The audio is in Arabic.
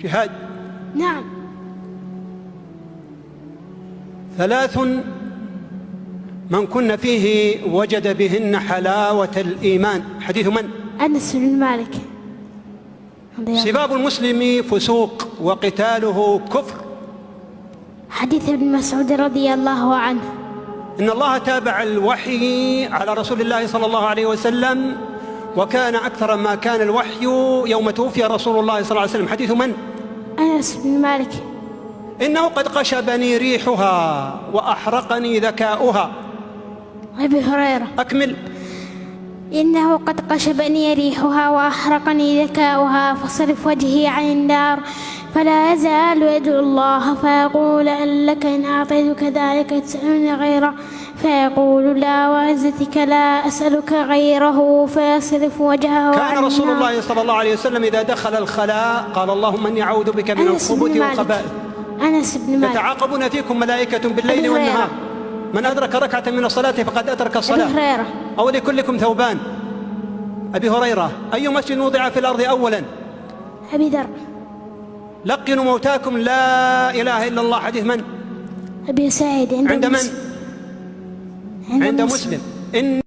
جهاد. نعم. 3 من كن فيه وجد بهن حلاوة الإيمان. حديث من؟ أنس بن مالك. سباب المسلم فسوق وقتاله كفر. حديث ابن مسعود رضي الله عنه. إن الله تابع الوحي على رسول الله صلى الله عليه وسلم، وكان أكثر ما كان الوحي يوم توفي رسول الله صلى الله عليه وسلم. حديث من؟ أنس بن مالك. إنه قد قشبني ريحها وأحرقني ذكاؤها. أبي هريرة. أكمل. إنه قد قشبني ريحها وأحرقني ذكاؤها، فصرف وجهي عن النار فلا يزال يدعو الله فيقول هل لك إن أعطيتك ذلك تسألني غيره، فيقول لا وعزتك لا أسألك غيره، فيصرف وجهه عن كان رسول النار. الله صلى الله عليه وسلم إذا دخل الخلاء قال اللهم إني أعوذ بك من الخبث والخبائث. أنس بن مالك. يتعاقبون فيكم ملائكة بالليل والنهار، من أدرك ركعة من الصلاة فقد أدرك الصلاة. أبي هريرة. أو لكلكم ثوبان. أبي هريرة. أي مسجد وضع في الأرض أولا؟ أبي ذر. لقنوا موتاكم لا إله إلا الله. حديث من؟ أبي سعيد. عند من؟ عند مسلم.